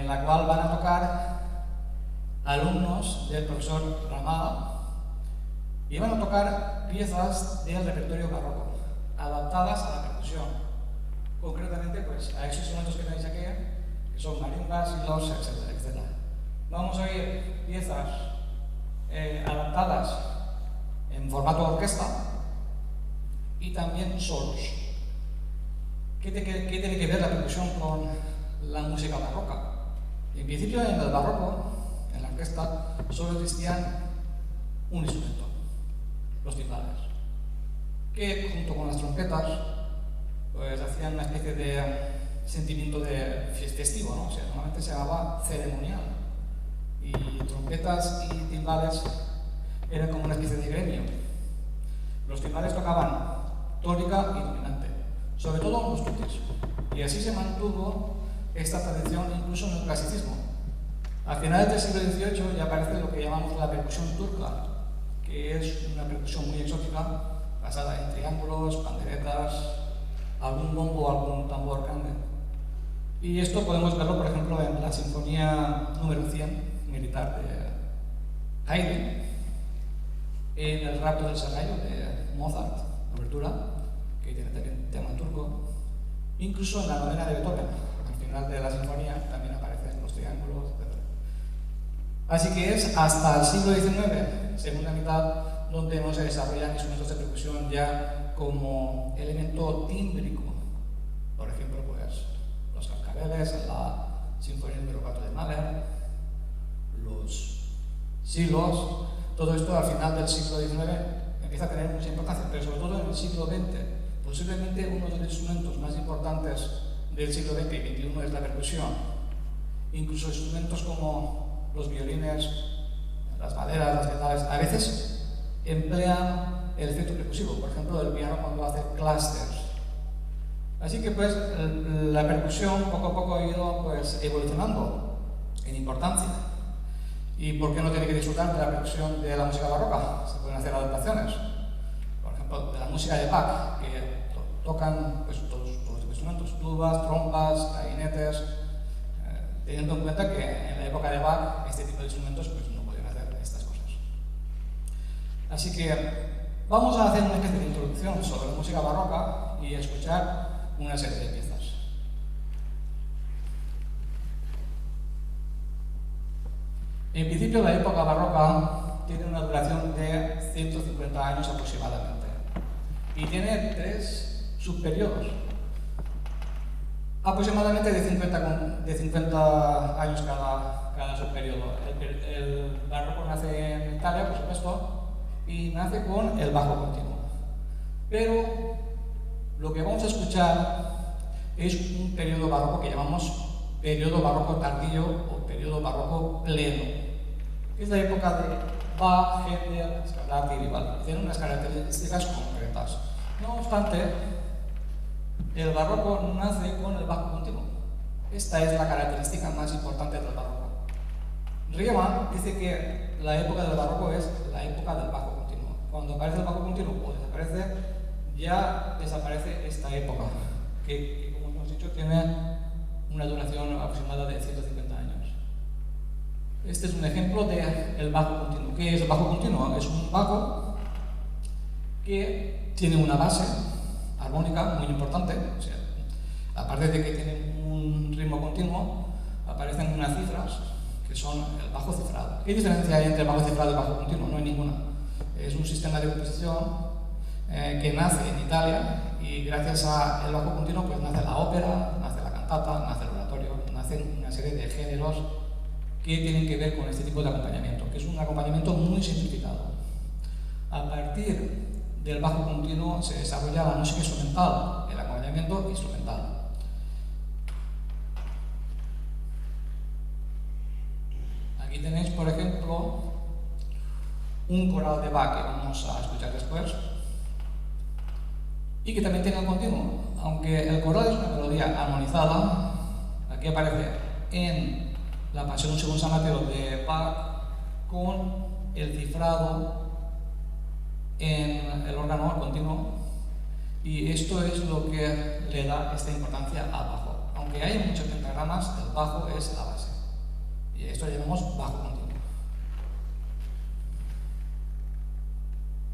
la cual van a tocar alumnos del profesor Ramada y van a tocar piezas del repertorio barroco, adaptadas a la percusión. Concretamente, pues, a esos instrumentos que tenéis aquí, que son marimbas, hilos, etcétera, etcétera. Vamos a oír piezas adaptadas en formato orquesta y también solos. ¿Qué tiene que ver la percusión con la música barroca? En principio, en el barroco, en la orquesta, solo existían un instrumento, los timbales, que junto con las trompetas pues hacían una especie de sentimiento de festivo, ¿no? O sea, normalmente se llamaba ceremonial, y trompetas y timbales eran como una especie de gremio. Los timbales tocaban tónica y dominante, sobre todo los tutis, y así se mantuvo esta tradición incluso en el clasicismo. A finales del siglo XVIII ya aparece lo que llamamos la percusión turca, que es una percusión muy exótica, basada en triángulos, panderetas, algún bombo o algún tambor grande. Y esto podemos verlo, por ejemplo, en la Sinfonía número 100, militar de Haydn, en el Rapto del Serrallo de Mozart, obertura, que tiene también tema turco, incluso en la novena de Beethoven, al final de la sinfonía también aparecen los triángulos, etc. Así que es hasta el siglo XIX, segunda mitad, donde no se desarrollan instrumentos de percusión ya como elemento tímbrico. Por ejemplo, pues, los cascabeles en la Sinfonía número 4 de Mahler, los silos, todo esto al final del siglo XIX empieza a tener mucha importancia, pero sobre todo en el siglo XX. Posiblemente uno de los instrumentos más importantes del siglo XX y XXI es la percusión. Incluso instrumentos como los violines, las maderas, las metales, a veces emplean el efecto percusivo, por ejemplo, el piano cuando hace clusters. Así que pues la percusión poco a poco ha ido pues evolucionando en importancia. ¿Y por qué no tiene que disfrutar de la percusión de la música barroca? Se pueden hacer adaptaciones. Por ejemplo, de la música de Bach, que tocan pues, todos los instrumentos, tubas, trompas, clarinetes, teniendo en cuenta que en la época de Bach este tipo de instrumentos pues, no podían hacer estas cosas. Así que vamos a hacer una especie de introducción sobre la música barroca y a escuchar una serie de piezas. En principio, la época barroca tiene una duración de 150 años aproximadamente y tiene 3 subperiodos, aproximadamente de 50 años cada subperiodo. El barroco nace en Italia, por supuesto, y nace con el bajo continuo. Pero lo que vamos a escuchar es un periodo barroco que llamamos periodo barroco tardío o periodo barroco pleno. Es la época de Bach, Händel, Scarlatti y Vivaldi. Tiene unas características concretas. No obstante, el barroco nace con el bajo continuo. Esta es la característica más importante del barroco. Riemann dice que la época del barroco es la época del bajo continuo. Cuando aparece el bajo continuo o desaparece, ya desaparece esta época, que como hemos dicho, tiene una duración aproximada de 150 años. Este es un ejemplo del bajo continuo. ¿Qué es el bajo continuo? Es un bajo que tiene una base armónica muy importante. O sea, aparte de que tiene un ritmo continuo, aparecen unas cifras que son el bajo cifrado. ¿Qué diferencia hay entre el bajo cifrado y el bajo continuo? No hay ninguna. Es un sistema de composición que nace en Italia y gracias al bajo continuo pues nace la ópera, nace la cantata, nace el oratorio, nacen una serie de géneros que tienen que ver con este tipo de acompañamiento, que es un acompañamiento muy simplificado. A partir del bajo continuo se desarrolla la música instrumental, el acompañamiento instrumental. Aquí tenéis, por ejemplo, un coral de Bach que vamos a escuchar después y que también tiene un continuo, aunque el coral es una melodía armonizada. Aquí aparece en la Pasión según San Mateo de Bach con el cifrado en el órgano al continuo, y esto es lo que le da esta importancia al bajo. Aunque hay muchos pentagramas, el bajo es la base. Y esto lo llamamos bajo continuo.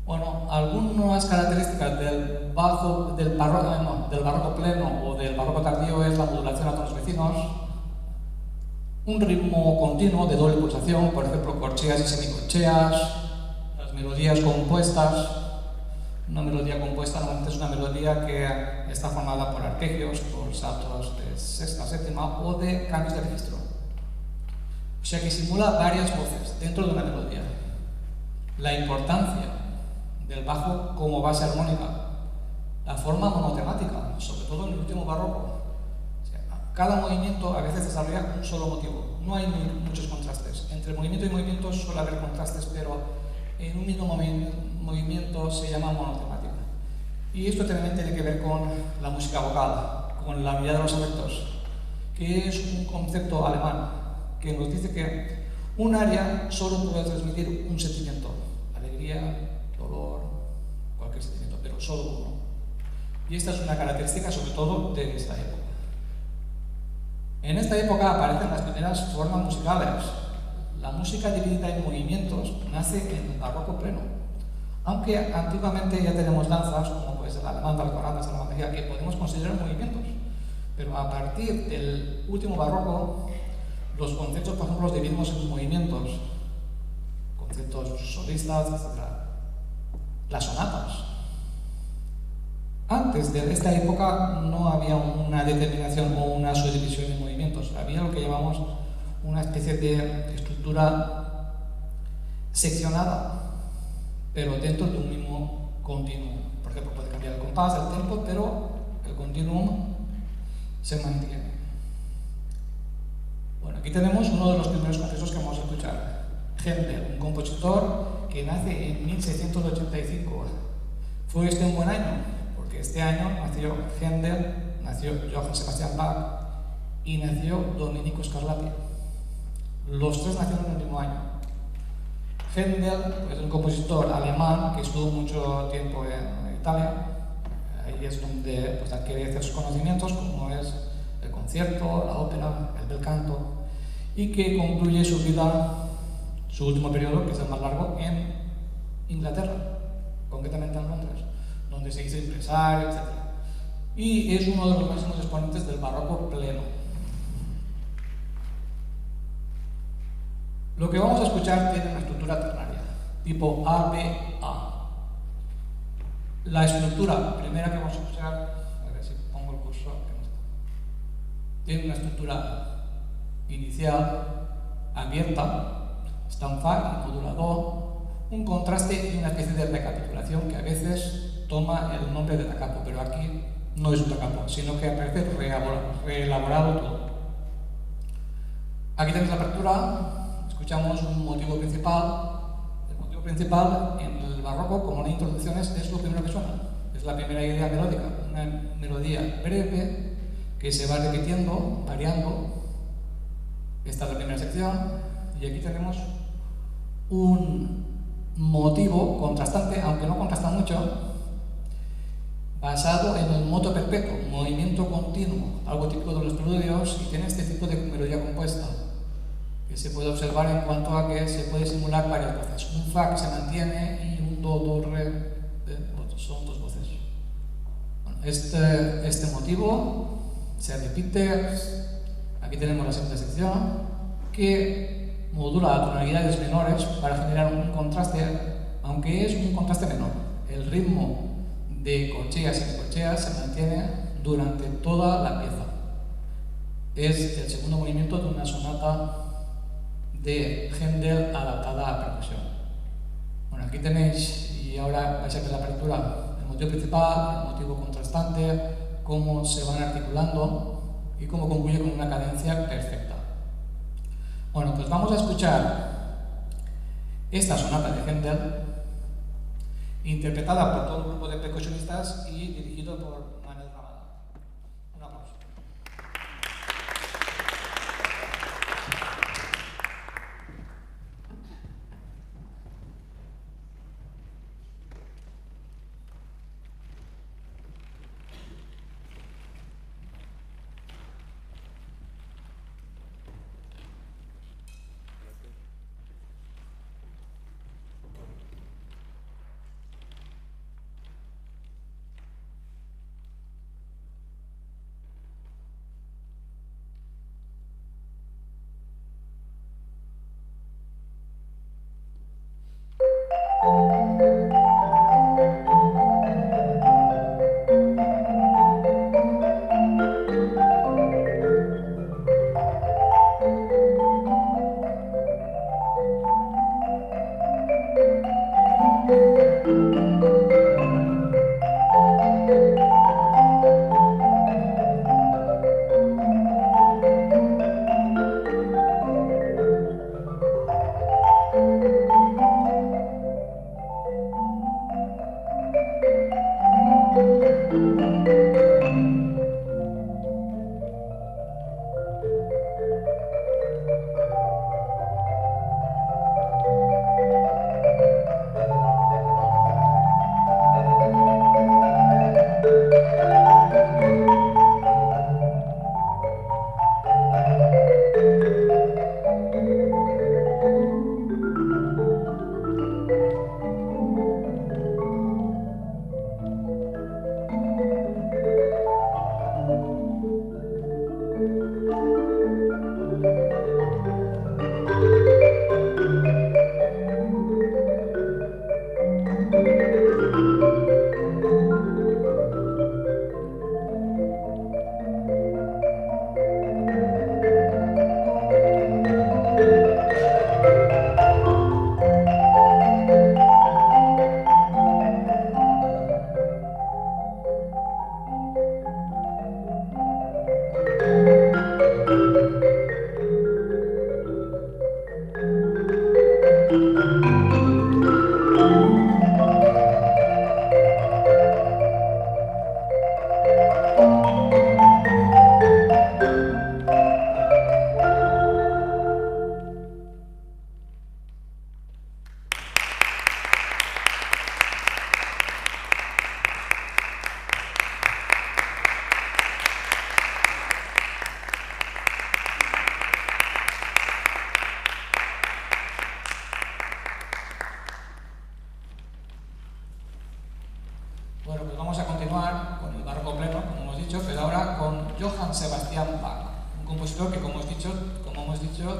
Bueno, algunas características del barroco pleno o del barroco tardío es la modulación a tonos vecinos, un ritmo continuo de doble pulsación, por ejemplo, corcheas y semicorcheas, las melodías compuestas. Una melodía compuesta normalmente es una melodía que está formada por arpegios, por saltos de sexta, séptima o de cambios de registro. O sea que simula varias voces dentro de una melodía. La importancia del bajo como base armónica, la forma monotemática, sobre todo en el último barroco. O sea, cada movimiento a veces desarrolla un solo motivo, no hay muchos contrastes. Entre movimiento y movimiento suele haber contrastes, pero en un mismo movimiento se llama monotemática. Y esto también tiene que ver con la música vocal, con la unidad de los afectos, que es un concepto alemán que nos dice que un área solo puede transmitir un sentimiento, alegría, dolor, cualquier sentimiento, pero solo uno. Y esta es una característica sobre todo de esta época. En esta época aparecen las primeras formas musicales. La música dividida en movimientos nace en el barroco pleno, aunque antiguamente ya tenemos danzas como pues el alemán, la alcoranda, la bandejía, que podemos considerar movimientos. Pero a partir del último barroco, los conceptos, por ejemplo, los dividimos en movimientos, conceptos solistas, etc. Las sonatas. Antes de esta época no había una determinación o una subdivisión de movimientos. Había lo que llamamos una especie de estructura seccionada, pero dentro de un mismo continuum. Por ejemplo, puede cambiar el compás, el tempo, pero el continuum se mantiene. Bueno, aquí tenemos uno de los primeros conciertos que vamos a escuchar. Händel, un compositor que nace en 1685. ¿Fue este un buen año? Porque este año nació Händel, nació Johann Sebastian Bach y nació Domenico Scarlatti. Los tres nacieron en el mismo año. Händel es un compositor alemán que estuvo mucho tiempo en Italia. Ahí es donde pues, adquiere ciertos conocimientos, como es el concierto, la ópera, el bel canto, y que concluye su vida, su último periodo, que es el más largo, en Inglaterra, concretamente en Londres, donde se hizo empresario, etc. Y es uno de los máximos exponentes del barroco pleno. Lo que vamos a escuchar tiene una estructura ternaria, tipo A-B-A. La estructura primera que vamos a escuchar, a ver si pongo el cursor, tiene una estructura inicial, abierta, stanza y modulador, un contraste y una especie de recapitulación que a veces toma el nombre de da capo, pero aquí no es un da capo, sino que aparece reelaborado todo. Aquí tenéis la apertura, escuchamos un motivo principal. El motivo principal en el barroco, como en introducciones, es lo primero que suena. Es la primera idea melódica, una melodía breve que se va repitiendo, variando. Esta es la primera sección y aquí tenemos un motivo contrastante, aunque no contrasta mucho, basado en el moto perpetuo, movimiento continuo, algo típico de los preludios, y tiene este tipo de melodía compuesta que se puede observar en cuanto a que se puede simular varias voces. Un fa que se mantiene y un do, do, re, son dos voces. Bueno, este motivo se repite. Aquí tenemos la segunda sección que modula tonalidades menores para generar un contraste, aunque es un contraste menor. El ritmo de corcheas y semicorcheas se mantiene durante toda la pieza. Es el segundo movimiento de una sonata de Händel adaptada a percusión. Bueno, aquí tenéis, y ahora vais a ver la apertura, el motivo principal, el motivo contrastante, cómo se van articulando y cómo concluye con una cadencia perfecta. Bueno, pues vamos a escuchar esta sonata de Händel, interpretada por todo un grupo de percusionistas y dirigido por Manuel Ramada. Un aplauso.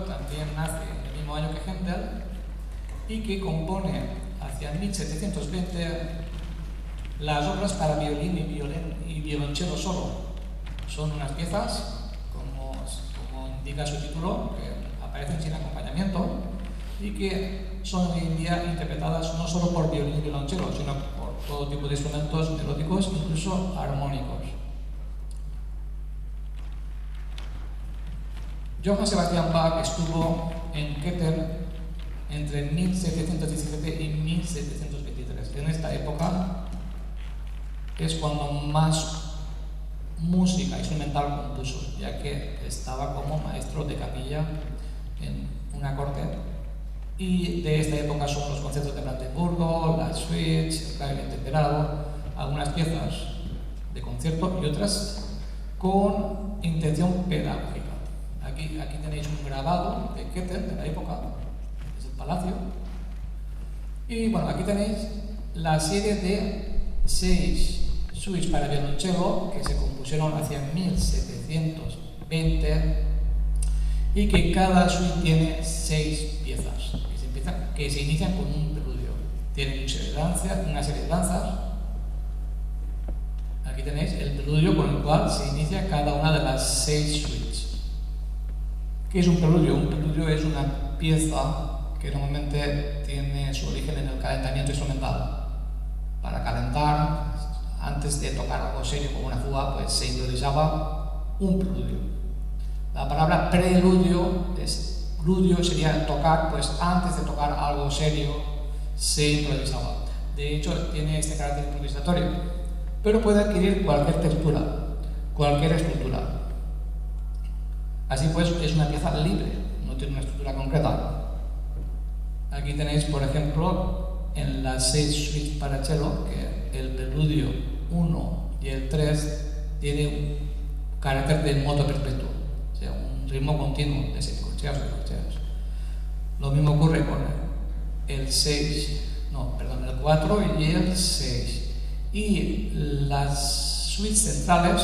también nace el mismo año que Händel y que compone hacia 1720 las obras para violín y violonchelo solo. Son unas piezas, como indica su título, que aparecen sin acompañamiento y que son hoy en día interpretadas no solo por violín y violonchelo, sino por todo tipo de instrumentos melódicos, incluso armónicos. Johann Sebastian Bach estuvo en Köthen entre 1717 y 1723. En esta época es cuando más música instrumental compuso, ya que estaba como maestro de capilla en una corte. Y de esta época son los conciertos de Brandenburgo, las suites, el clarinete temperado, algunas piezas de concierto y otras con intención pedagógica. Aquí tenéis un grabado de Köthen de la época, es el palacio. Y bueno, aquí tenéis la serie de 6 suites para violonchelo que se compusieron hacia 1720 y que cada suite tiene 6 piezas que se inician con un preludio. Tienen una serie de danzas. Aquí tenéis el preludio con el cual se inicia cada una de las 6 suites. ¿Qué es un preludio? Un preludio es una pieza que normalmente tiene su origen en el calentamiento instrumental. Para calentar, antes de tocar algo serio como una fuga, pues se improvisaba un preludio. La palabra preludio sería tocar, pues antes de tocar algo serio se improvisaba. De hecho, tiene este carácter improvisatorio, pero puede adquirir cualquier textura, cualquier estructura. Así pues, es una pieza libre, no tiene una estructura concreta. Aquí tenéis, por ejemplo, en las 6 suites para cello, que el preludio 1 y el 3 tiene un carácter de moto perpetuo, o sea, un ritmo continuo de semicorcheas o corcheas. Lo mismo ocurre con el 4 y el 6. Y las suites centrales,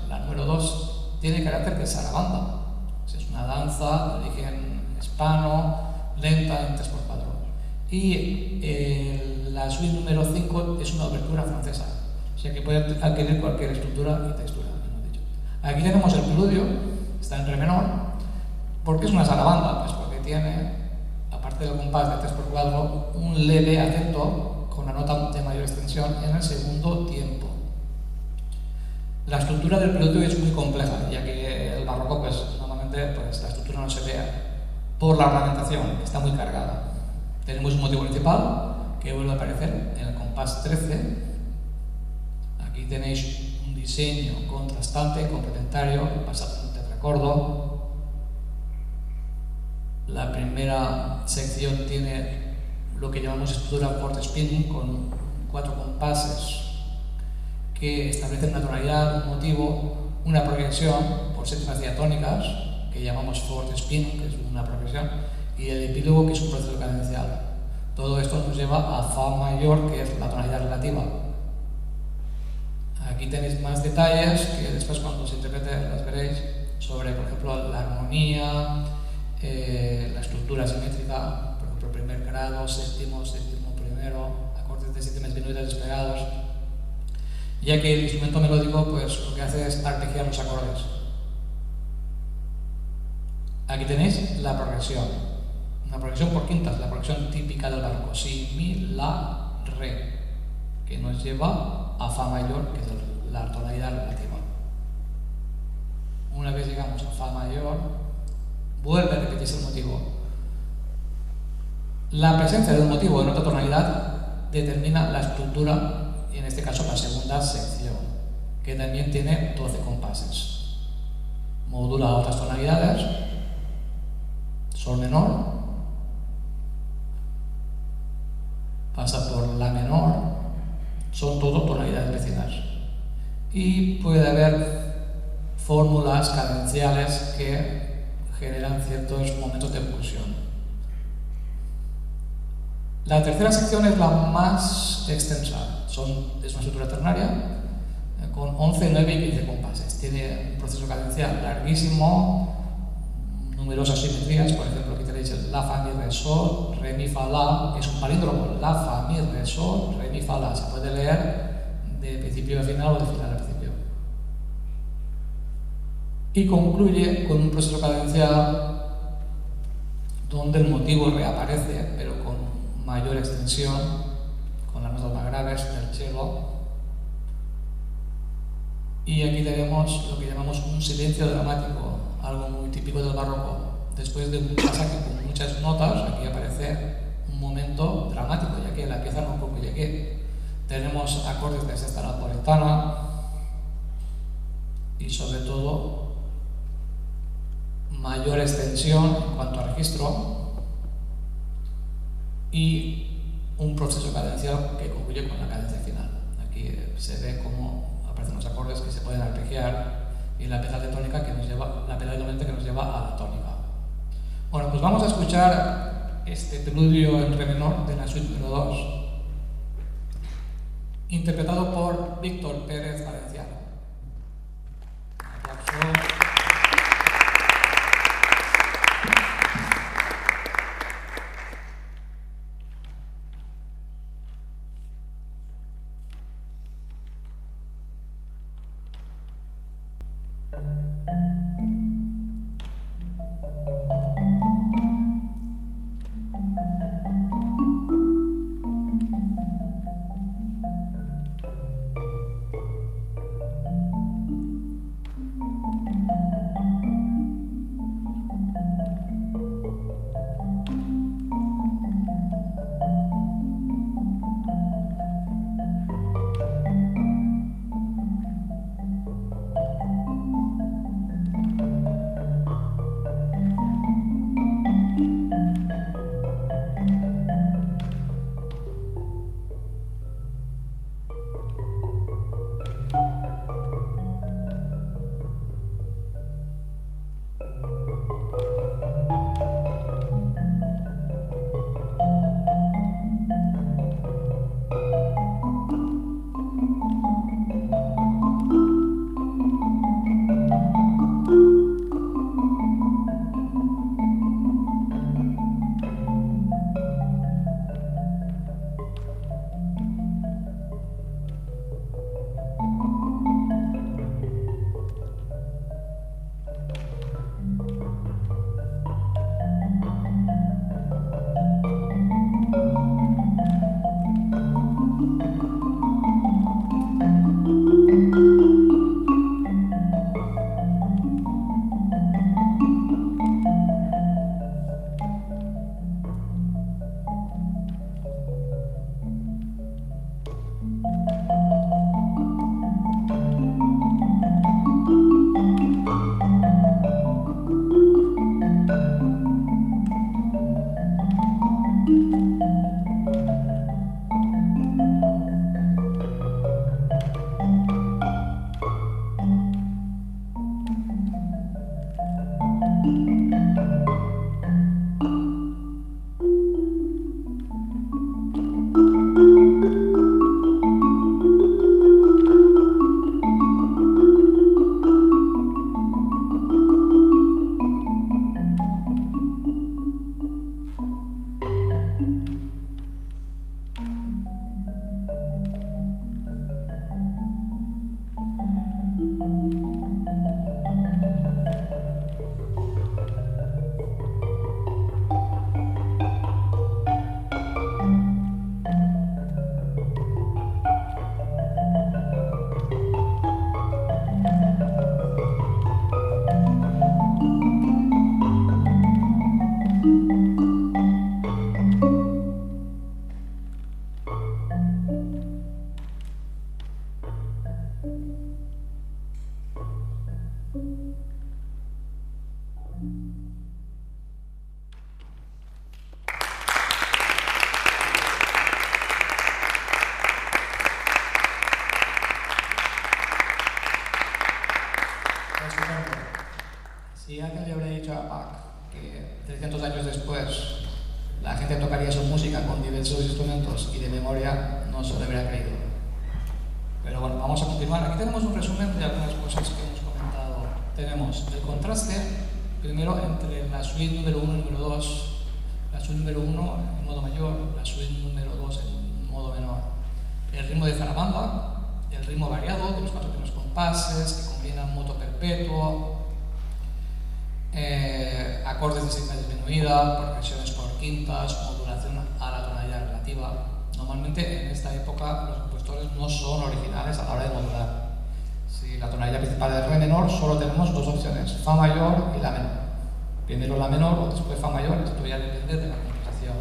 la número 2, tiene carácter de sarabanda. O sea, es una danza de origen hispano, lenta en 3/4. Y la suite número 5 es una obertura francesa, o sea que puede adquirir cualquier estructura y textura. Aquí tenemos el preludio, está en re menor. ¿Por qué es una sarabanda? Pues porque tiene, aparte del compás de 3/4, un leve acento con una nota de mayor extensión en el segundo tiempo. La estructura del preludio es muy compleja, ya que el barroco, pues normalmente pues, la estructura no se vea por la ornamentación, está muy cargada. Tenemos un motivo principal que vuelve a aparecer en el compás 13. Aquí tenéis un diseño contrastante, complementario, pasado en un tetracordo. La primera sección tiene lo que llamamos estructura forte spinning, con 4 compases que establecen una tonalidad, un motivo, una progresión por séptimas diatónicas, que llamamos forte spinning, que es una progresión, y el epílogo, que es un proceso cadencial. Todo esto nos lleva a fa mayor, que es la tonalidad relativa. Aquí tenéis más detalles que después, cuando se interprete, las veréis, sobre, por ejemplo, la armonía, la estructura simétrica, por ejemplo, primer grado, séptimo primero, acordes de séptimas disminuidas despegados, ya que el instrumento melódico pues lo que hace es arpegiar los acordes. Aquí tenéis la progresión, una progresión por quintas, la progresión típica del barroco, si, mi, la, re, que nos lleva a fa mayor, que es la tonalidad relativa. Una vez llegamos a fa mayor, vuelve a repetirse el motivo. La presencia de un motivo en otra tonalidad determina la estructura, y en este caso la segunda sección, que también tiene 12 compases. Modula otras tonalidades, sol menor, pasa por la menor, son todo tonalidades vecinas. Y puede haber fórmulas cadenciales que generan ciertos momentos de oclusión. La tercera sección es la más extensa, es una estructura ternaria con 11, 9 y 15 compases. Tiene un proceso cadencial larguísimo, numerosas simetrías. Por ejemplo, aquí tenéis el la, fa, mi, re, sol, re, mi, fa, la, que es un palíndromo, la, fa, mi, re, sol, re, mi, fa, la. Se puede leer de principio a final o de final a principio. Y concluye con un proceso cadencial donde el motivo reaparece, pero con mayor extensión, con las notas más graves del cello. Y aquí tenemos lo que llamamos un silencio dramático, algo muy típico del barroco. Después de un pasaje con muchas notas, aquí aparece un momento dramático, ya que la pieza no concluye aquí. Tenemos acordes de sexta napolitana y sobre todo mayor extensión en cuanto a registro y un proceso cadencial que concluye con la cadencia final. Aquí se ve cómo aparecen los acordes que se pueden arpegiar y la pedal de tónica que nos lleva, la pedal dominante que nos lleva a la tónica. Bueno, pues vamos a escuchar este preludio en re menor de la suite número 2, interpretado por Víctor Pérez Valenciano. Aplauso. Si alguien le habría dicho a Bach que 300 años después la gente tocaría su música con diversos instrumentos y de memoria, no se lo habría creído. Pero bueno, vamos a continuar. Aquí tenemos un resumen de algunas cosas que hemos comentado. Tenemos el contraste primero entre la suite número 1 y número 2, la suite número 1 en modo mayor, la suite número 2 en modo menor. El ritmo de zarabanda, el ritmo variado de los 4 primeros compases que combinan moto perpetuo, acordes de sigma disminuida, progresiones por quintas, modulación a la tonalidad relativa. Normalmente en esta época los compositores no son originales a la hora de modular. Si la tonalidad principal es re menor, solo tenemos dos opciones, fa mayor y la menor. Primero la menor o después fa mayor, esto ya depende de la composición.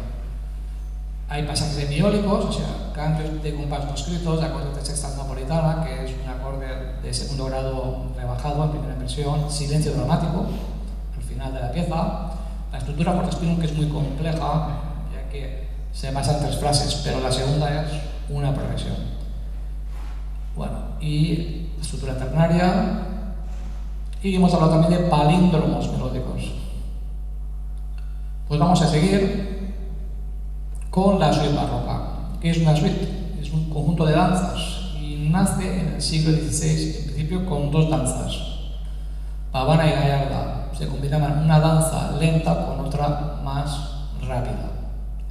Hay pasajes semiólicos, o sea, cambios de compás no escritos, de acordes de sexta napolitana, que es un acorde de segundo grado rebajado en primera inversión, silencio dramático, al final de la pieza. La estructura por spinum, que es muy compleja, ya que se basa en 3 frases, pero la segunda es una progresión. Bueno, y estructura ternaria, y hemos hablado también de palíndromos melódicos. Pues vamos a seguir con la suite barroca, que es una suite, es un conjunto de danzas y nace en el siglo XVI, en principio con 2 danzas, pavana y gallarda. Se combinaban una danza lenta con otra más rápida.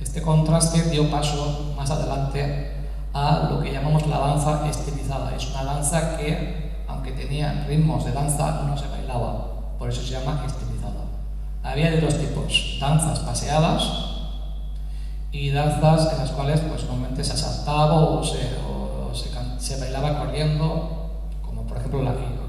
Este contraste dio paso más adelante a lo que llamamos la danza estilizada. Es una danza que, aunque tenía ritmos de danza, no se bailaba, por eso se llama estilizada. Había de 2 tipos, danzas paseadas y danzas en las cuales pues, normalmente se saltaba o se bailaba corriendo, como por ejemplo la giga.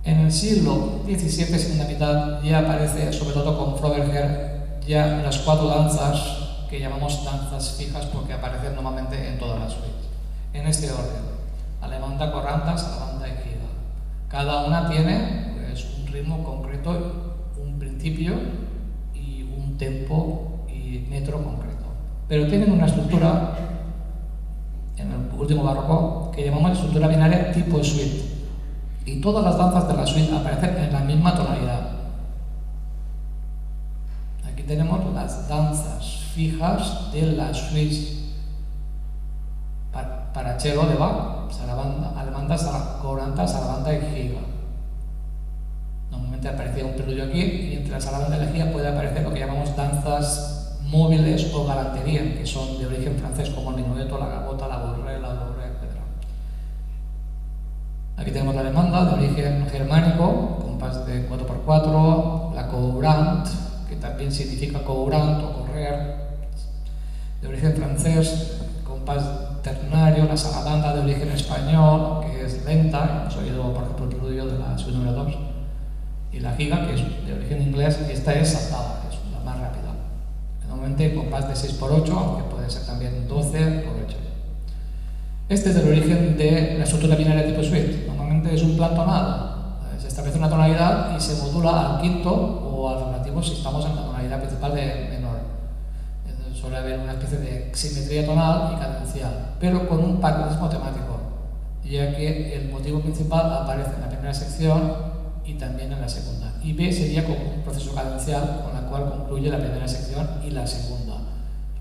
En el siglo XVII, segunda mitad, ya aparece, sobre todo con Froberger, ya las 4 danzas que llamamos danzas fijas porque aparecen normalmente en todas las suites. En este orden, alemanda, corranta, sarabanda y giga. Cada una tiene pues, un ritmo concreto, un principio y un tempo y metro concreto. Pero tienen una estructura, en el último barroco, que llamamos estructura binaria tipo suite. Y todas las danzas de la suite aparecen en la misma tonalidad. Aquí tenemos las danzas fijas de la suite para cello de Bach, sarabanda, alemanda, corranta, sarabanda y giga. Normalmente aparecía un preludio aquí y entre la sarabanda y la giga puede aparecer lo que llamamos danzas móviles o galantería, que son de origen francés como el minueto, la gavota, la bourrée, la dorée, etc. Aquí tenemos la alemanda de origen germánico, compás de 4x4, la courante, que también significa courant o correr, de origen francés, compás ternario, la sarabanda de origen español, que es lenta, hemos oído por ejemplo el preludio de la suite número 2, y la giga, que es de origen inglés, y esta es saltada, que es la más rápida. Normalmente compás de 6x8, aunque puede ser también 12x8. Este es el origen de la estructura binaria tipo suite. Normalmente es un plan tonal. Se establece una tonalidad y se modula al quinto o al relativo si estamos en la tonalidad principal de menor. Suele haber una especie de simetría tonal y cadencial, pero con un paralelismo temático, ya que el motivo principal aparece en la primera sección y también en la segunda. Y B sería como un proceso cadencial con la cual concluye la primera sección y la segunda.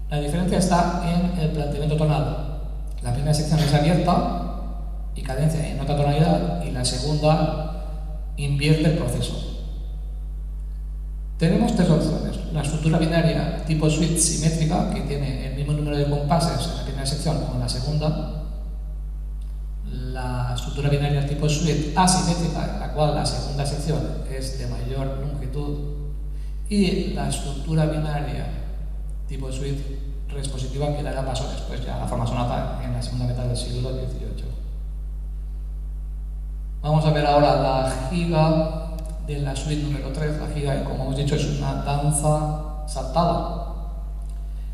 La diferencia está en el planteamiento tonal. La primera sección es abierta y cadencia en otra tonalidad y la segunda invierte el proceso. Tenemos 3 opciones. La estructura binaria tipo suite simétrica, que tiene el mismo número de compases en la primera sección como en la segunda. La estructura binaria tipo suite asimétrica, en la cual la segunda sección es de mayor longitud. Y la estructura binaria tipo suite respositiva, que dará paso después ya a la forma sonata en la segunda mitad del siglo XVIII. Vamos a ver ahora la giga de la suite número 3. La giga, como hemos dicho, es una danza saltada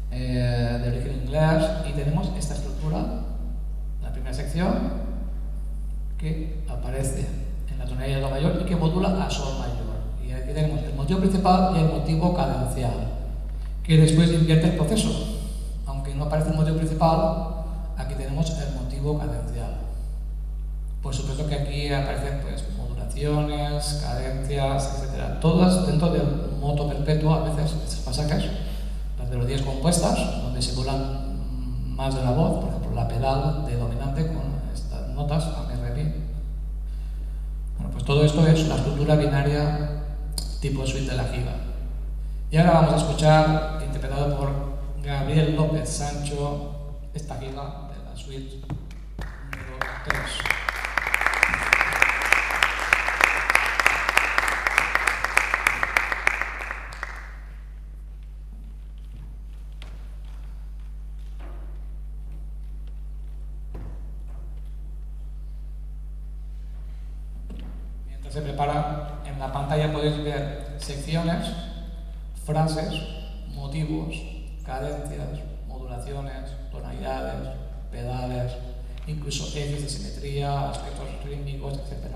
de origen inglés, y tenemos esta estructura, la primera sección, que aparece en la tonalidad de do mayor y que modula a sol mayor. Y aquí tenemos el motivo principal y el motivo cadencial, que después invierte el proceso. Aunque no aparece el motivo principal, aquí tenemos el motivo cadencial. Por supuesto que aquí aparecen pues, modulaciones, cadencias, etc. Todas dentro de un moto perpetuo, a veces estos pasajes, las melodías compuestas, donde se vuelan más de la voz, por ejemplo la pedal de dominante con estas notas, a mi, re, mi. Bueno, pues Pues todo esto es la estructura binaria tipo suite de la giga. Y ahora vamos a escuchar, interpretado por Gabriel López Sancho, esta giga de la suite número 3. Se prepara, en la pantalla podéis ver secciones, frases, motivos, cadencias, modulaciones, tonalidades, pedales, incluso ejes de simetría, aspectos rítmicos, etc.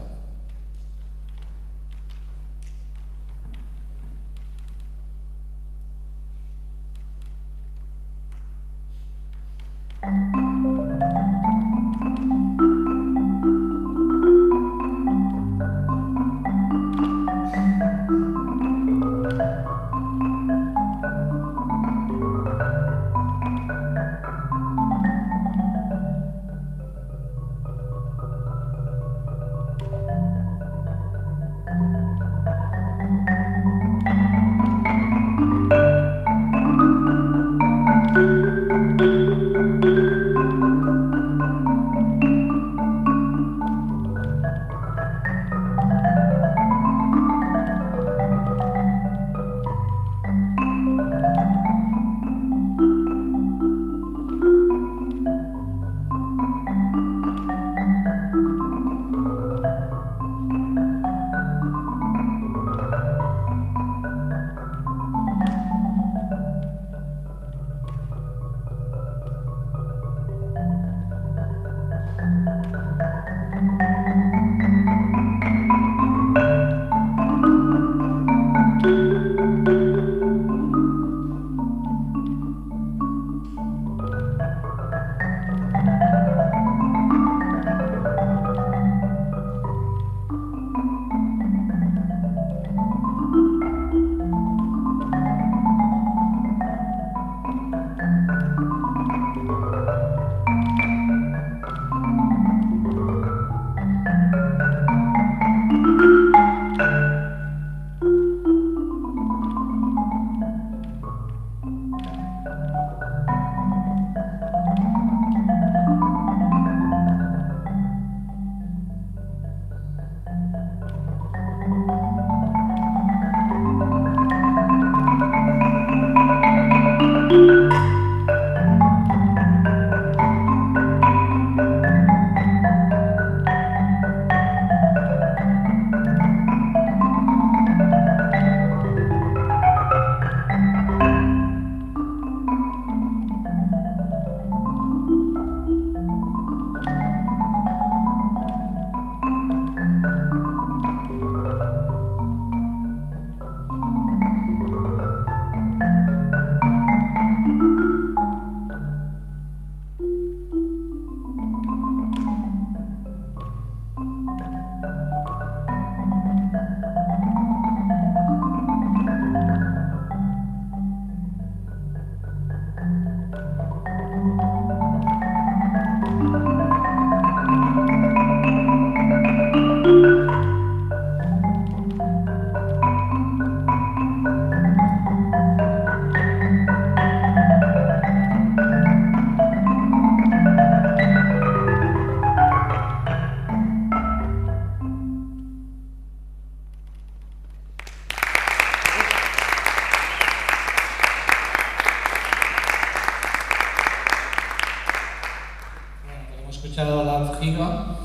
escuchado la giga,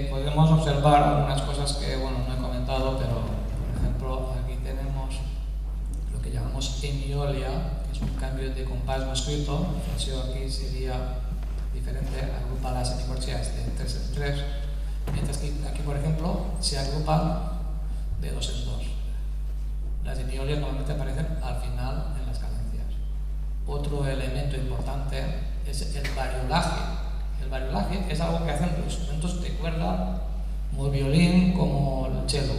podemos observar algunas cosas que no he comentado, pero por ejemplo aquí tenemos lo que llamamos hemiolia, que es un cambio de compás no escrito. El fraseo aquí sería diferente, agrupa las semicorcheas de 3 en 3, mientras que aquí, por ejemplo, se agrupan de 2 en 2. Las hemiolias normalmente aparecen al final en las cadencias. Otro elemento importante es el variolaje. El variolaje es algo que hacen los instrumentos de cuerda, como el violín, como el cello.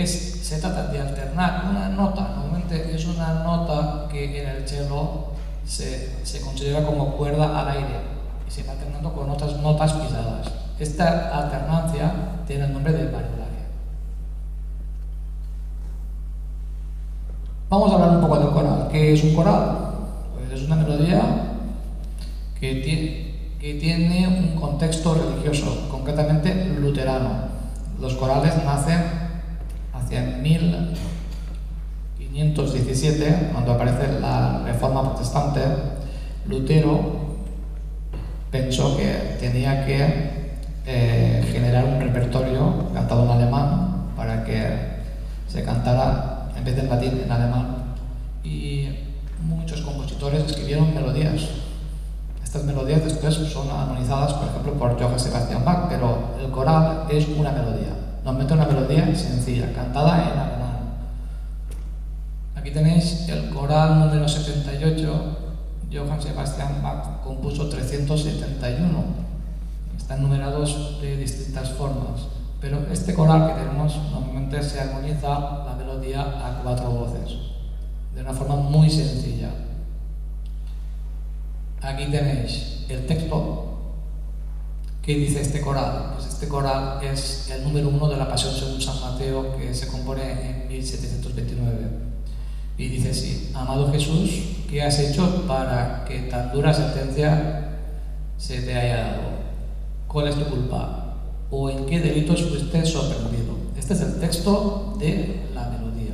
Se trata de alternar una nota, normalmente es una nota que en el cello se considera como cuerda al aire, y se va alternando con otras notas pisadas. Esta alternancia tiene el nombre de variolaria. Vamos a hablar un poco del coral. ¿Qué es un coral? Pues es una melodía que tiene un contexto religioso, concretamente luterano. Los corales nacen hacia 1517, cuando aparece la Reforma Protestante. Lutero pensó que tenía que generar un repertorio cantado en alemán para que se cantara en vez de en latín, en alemán, y muchos compositores escribieron melodías. Estas melodías después son armonizadas, por ejemplo, por Johann Sebastian Bach, pero el coral es una melodía, normalmente una melodía sencilla, cantada en alemán. Aquí tenéis el coral número 78. Johann Sebastian Bach compuso 371. Están numerados de distintas formas, pero este coral que tenemos normalmente se armoniza la melodía a 4 voces, de una forma muy sencilla. Aquí tenéis el texto. ¿Qué dice este coral? Pues este coral es el número 1 de la Pasión según San Mateo, que se compone en 1729. Y dice así: Amado Jesús, ¿qué has hecho para que tan dura sentencia se te haya dado? ¿Cuál es tu culpa? ¿O en qué delitos fuiste sorprendido? Este es el texto de la melodía.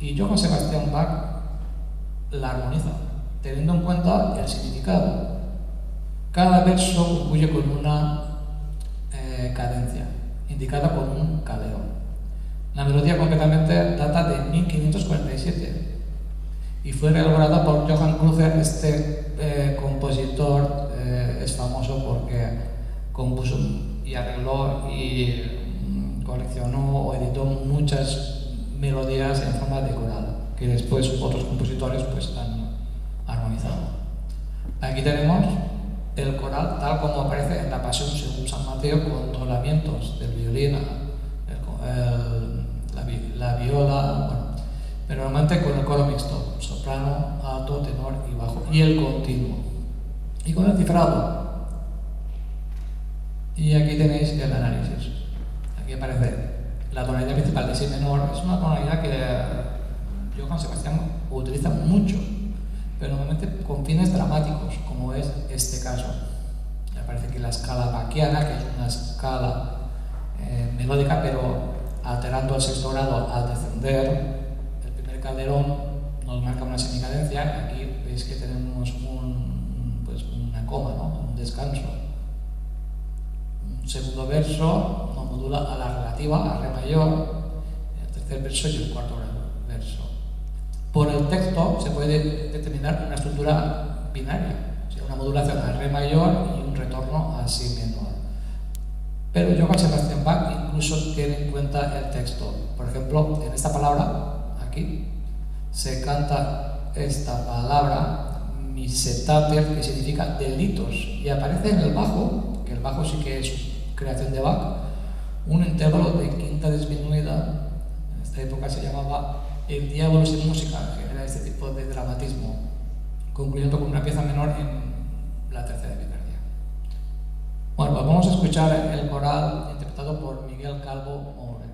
Y Johann Sebastian Bach la armoniza, teniendo en cuenta el significado. Cada verso concluye con una cadencia, indicada con un caleo. La melodía concretamente data de 1547 y fue elaborada por Johann Crüger. Este compositor es famoso porque compuso y arregló y coleccionó o editó muchas melodías en forma de coral, que después otros compositores pues han armonizado. Aquí tenemos el coral tal como aparece en la Pasión según San Mateo, con doblamientos del violín, la viola, bueno, pero normalmente con el coro mixto, soprano, alto, tenor y bajo, y el continuo, y con el cifrado. Y aquí tenéis el análisis. Aquí aparece la tonalidad principal de si menor. Es una tonalidad que Johann Sebastian utiliza mucho, pero normalmente con fines dramáticos, como es este caso. Y aparece aquí la escala bacchiana, que es una escala melódica, pero alterando el sexto grado al descender. El primer calderón nos marca una semicadencia. Aquí veis que tenemos una coma, ¿no? Un descanso. Un segundo verso nos modula a la relativa, a re mayor, el tercer verso y el cuarto verso. Por el texto se puede determinar una estructura binaria, o sea, una modulación a re mayor y un retorno a si menor. Pero Johann Sebastian Bach incluso tiene en cuenta el texto. Por ejemplo, en esta palabra, aquí, se canta esta palabra misetater, que significa delitos, y aparece en el bajo, que el bajo sí que es creación de Bach, un intervalo de quinta disminuida. En esta época se llamaba El diablo sin música, que era este tipo de dramatismo, concluyendo con una pieza menor en la tercera picardía. Bueno, pues vamos a escuchar el coral interpretado por Miguel Calvo Moure.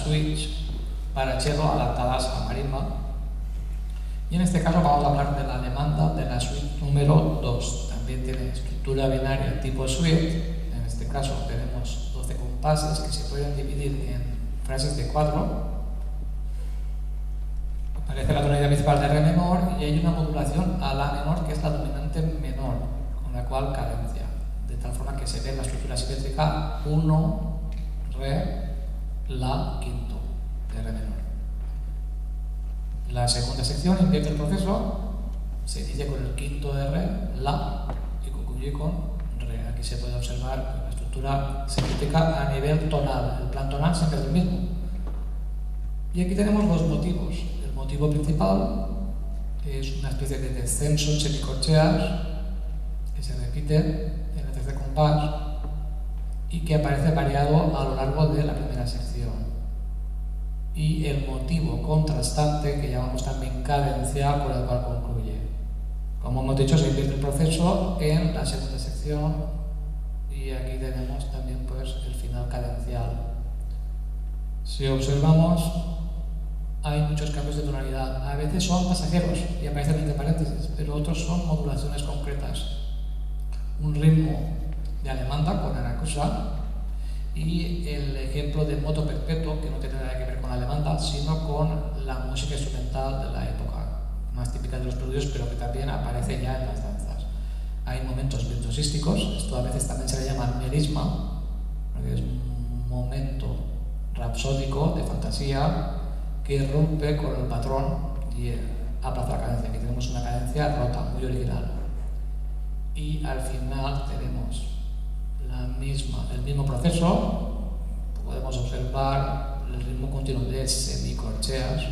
suites para cello adaptadas a marimba. Y en este caso vamos a hablar de la alemanda de la suite número 2. También tiene estructura binaria tipo suite. En este caso tenemos 12 compases que se pueden dividir en frases de 4. Aparece la tonalidad principal de re menor y hay una modulación a la menor que es la dominante menor, con la cual cadencia. De tal forma que se ve la estructura simétrica 1, re, la, quinto de re menor. La segunda sección invierte el proceso, se inicia con el quinto de re, la, y concluye con re. Aquí se puede observar la estructura simétrica a nivel tonal. El plan tonal siempre es el mismo. Y aquí tenemos dos motivos. El motivo principal es una especie de descenso en semicorcheas que se repite en el tercer compás y que aparece variado a lo largo de la primera sección. Y el motivo contrastante que llamamos también cadencia, por el cual concluye. Como hemos dicho, se invierte el proceso en la segunda sección y aquí tenemos también pues, el final cadencial. Si observamos, hay muchos cambios de tonalidad. A veces son pasajeros y aparecen entre paréntesis, pero otros son modulaciones concretas. Un ritmo de alemanda con anacusa y el ejemplo de moto perpetuo, que no tiene nada que ver con la alemanda, sino con la música instrumental de la época, más típica de los preludios, pero que también aparece ya en las danzas. Hay momentos virtuosísticos, esto a veces también se le llama melisma, porque es un momento rapsódico de fantasía que rompe con el patrón y aplaza la cadencia. Aquí tenemos una cadencia rota, muy original. Y al final tenemos el mismo proceso, podemos observar el ritmo continuo de semicorcheas,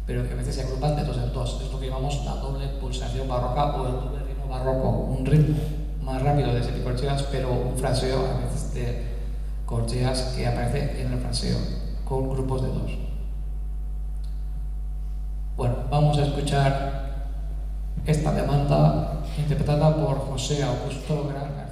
pero que a veces se agrupan de dos en dos. Es lo que llamamos la doble pulsación barroca o el doble ritmo barroco. Un ritmo más rápido de semicorcheas, pero un fraseo a veces de corcheas que aparece en el fraseo, con grupos de dos. Bueno, vamos a escuchar esta demanda interpretada por José Augusto Gran García.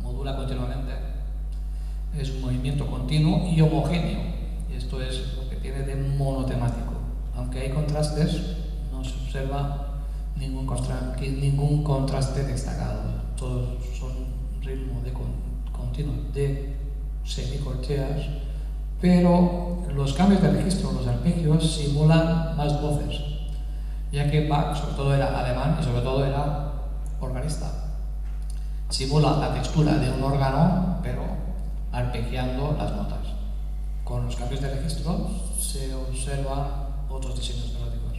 modula continuamente, es un movimiento continuo y homogéneo. Y esto es lo que tiene de monotemático. Aunque hay contrastes, no se observa ningún contraste destacado. Todos son ritmo continuo de semicorcheas, pero los cambios de registro, los arpegios, simulan más voces, ya que Bach sobre todo era alemán y sobre todo era organista. Simula la textura de un órgano, pero arpegiando las notas. Con los cambios de registro se observan otros diseños melódicos.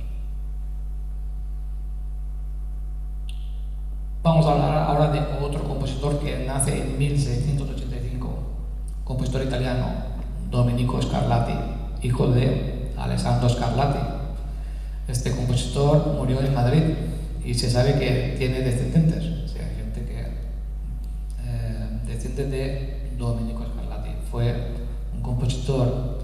Vamos a hablar ahora de otro compositor que nace en 1685, compositor italiano, Domenico Scarlatti, hijo de Alessandro Scarlatti. Este compositor murió en Madrid y se sabe que tiene descendientes, o sea, gente que desciende de Domenico Scarlatti. Fue un compositor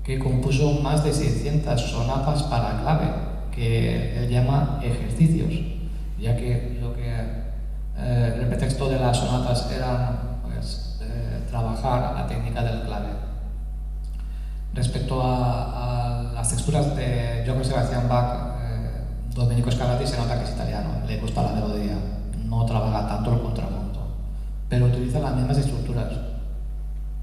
que compuso más de 600 sonatas para clave, que él llama ejercicios, ya que el pretexto de las sonatas era pues, trabajar la técnica del clave. Respecto a las texturas de Johann Sebastian Bach, Domenico Scarlatti se nota que es italiano, le gusta la melodía, no trabaja tanto el contrapunto, pero utiliza las mismas estructuras.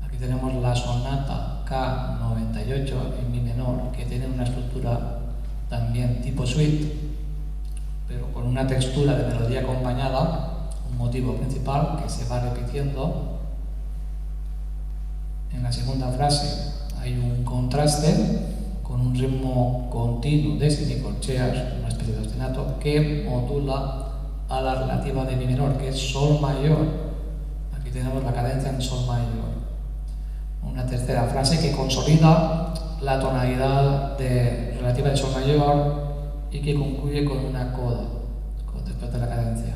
Aquí tenemos la sonata K98 en mi menor, que tiene una estructura también tipo suite, pero con una textura de melodía acompañada, un motivo principal que se va repitiendo. En la segunda frase hay un contraste con un ritmo continuo de semicorcheas, una especie de ostinato, que modula a la relativa de mi menor, que es sol mayor. Aquí tenemos la cadencia en sol mayor. Una tercera frase que consolida la tonalidad de relativa de sol mayor y que concluye con una coda después de la cadencia.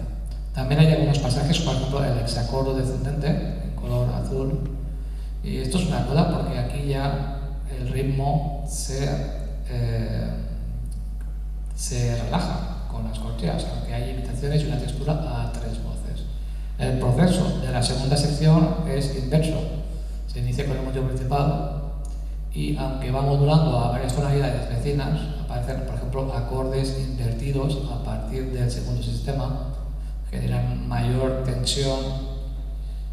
También hay algunos pasajes, por ejemplo el hexacordo descendente en color azul, y esto es una coda porque aquí ya el ritmo se relaja con las corcheas, aunque hay imitaciones y una textura a tres voces. El proceso de la segunda sección es inverso, se inicia con el motivo principal y aunque va modulando a varias tonalidades vecinas, aparecen por ejemplo acordes invertidos a partir del segundo sistema, generan mayor tensión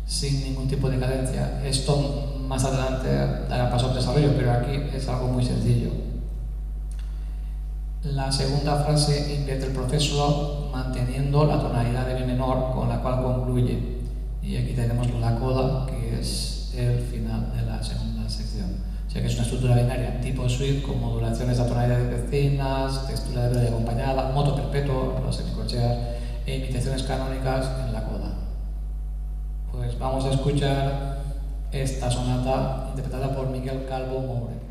sin ningún tipo de cadencia. Esto más adelante dará paso al desarrollo, pero aquí es algo muy sencillo. La segunda frase invierte el proceso manteniendo la tonalidad de mi menor con la cual concluye. Y aquí tenemos la coda, que es el final de la segunda sección. O sea que es una estructura binaria tipo suite con modulaciones de tonalidades vecinas, textura de melodía acompañada, moto perpetuo, los semicorcheas e imitaciones canónicas en la coda. Pues vamos a escuchar esta sonata interpretada por Miguel Calvo Moure.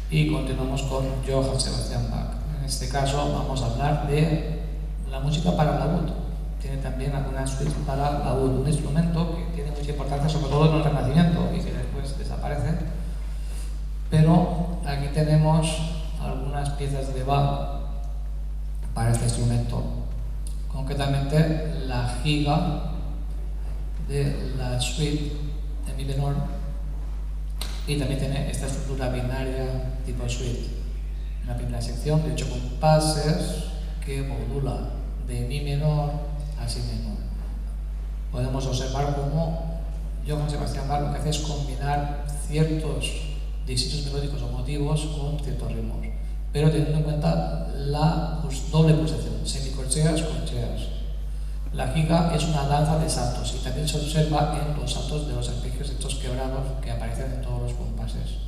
Y continuamos con Johann Sebastian Bach. En este caso vamos a hablar de la música para laúd. Tiene también algunas suites para laúd, un instrumento que tiene mucha importancia, sobre todo en el Renacimiento, y que después desaparece. Pero aquí tenemos algunas piezas de Bach para este instrumento, concretamente la giga de la suite de mi menor, y también tiene esta estructura binaria tipo suite. Una primera sección de 8 compases que modula de mi menor a si menor. Podemos observar cómo Johann Sebastian Bach lo que hace es combinar ciertos diseños melódicos o motivos con ciertos ritmos, pero teniendo en cuenta la doble pulsación, semicorcheas, corcheas. La giga es una danza de saltos y también se observa en los saltos de los arpegios estos quebrados que aparecen en todos los compases,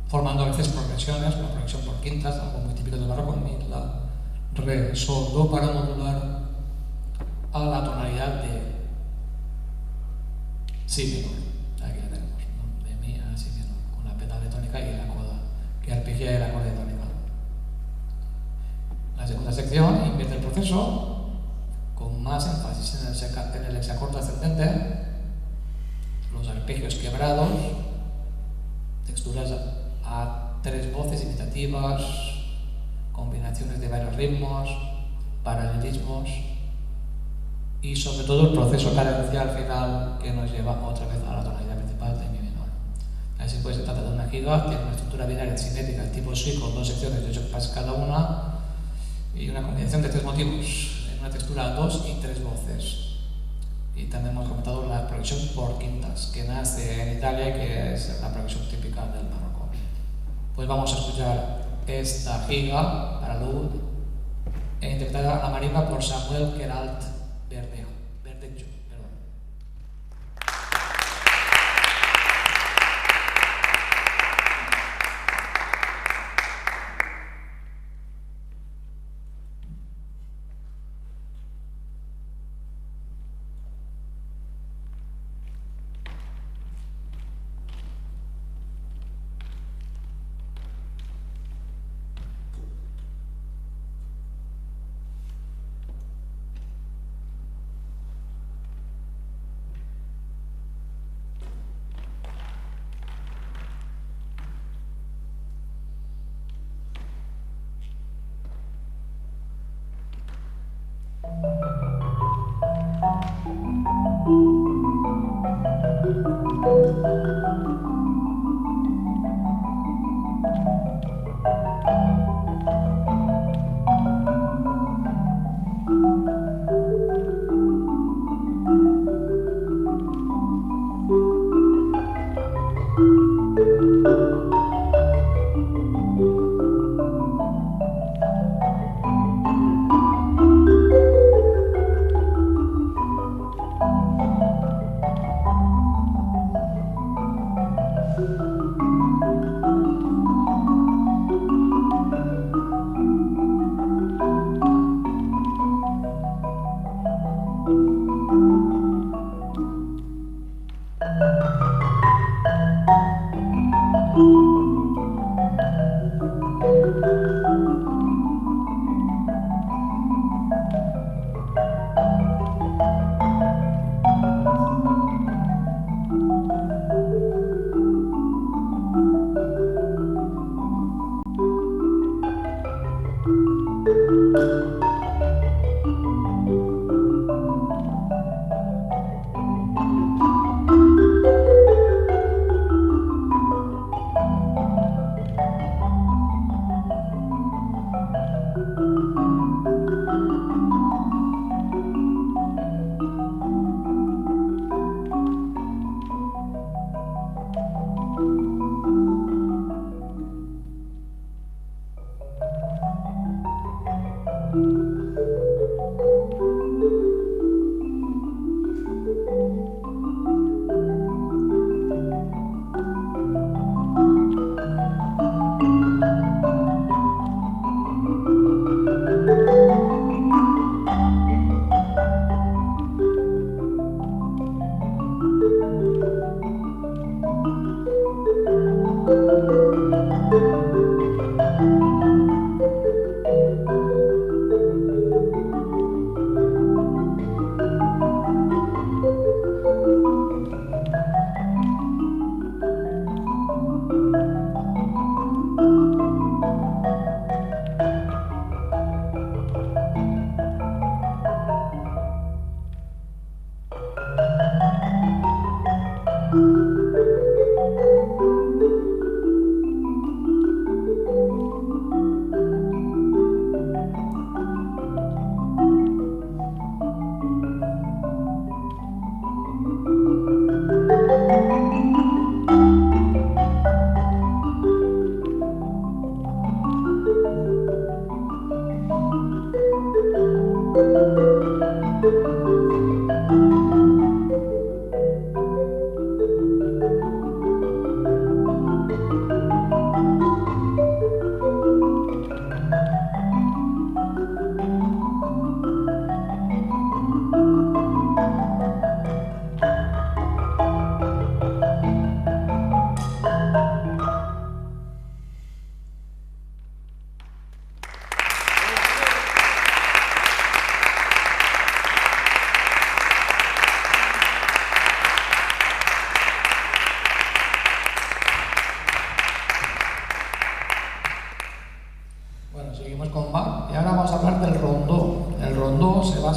formando a veces progresiones, una progresión por quintas, algo muy típico del barroco, mi, la, re, sol, do, para modular a la tonalidad de si menor. Aquí la tenemos, ¿no? De mi a si menor, con la pedal tónica y la coda que arpegia el acorde tónica. La segunda sección invierte el proceso con más énfasis en el hexacordo ascendente, los arpegios quebrados, texturas a 3 voces imitativas, combinaciones de varios ritmos, paralelismos y sobre todo el proceso cadencial final que nos lleva otra vez a la tonalidad principal de mi menor. Así pues, se trata de una giga, tiene una estructura binaria simétrica tipo suite con 2 secciones de 8 compases cada una y una combinación de 3 motivos, una textura a 2 y 3 voces. Y también hemos comentado la progresión por quintas, que nace en Italia y que es la progresión típica del barroco. Pues vamos a escuchar esta giga para laúd, interpretada a la marimba por Samuel Gerald Verdejo.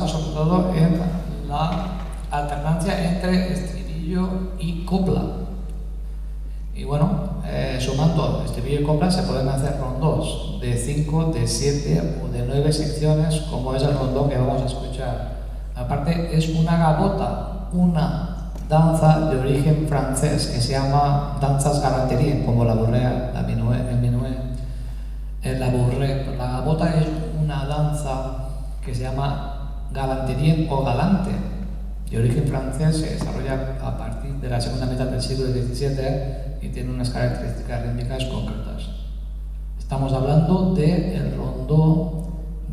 basa sobre todo en la alternancia entre estribillo y copla. Y bueno, sumando estribillo y copla se pueden hacer rondos de 5, de 7 o de 9 secciones, como es el rondó que vamos a escuchar. Aparte, es una gavota, una danza de origen francés que se llama danzas galanterie, como la bourrée, el minuet, la bourrée. La gavota es una danza que se llama galanterie o galante, de origen francés, se desarrolla a partir de la segunda mitad del siglo XVII y tiene unas características rítmicas concretas. Estamos hablando del rondó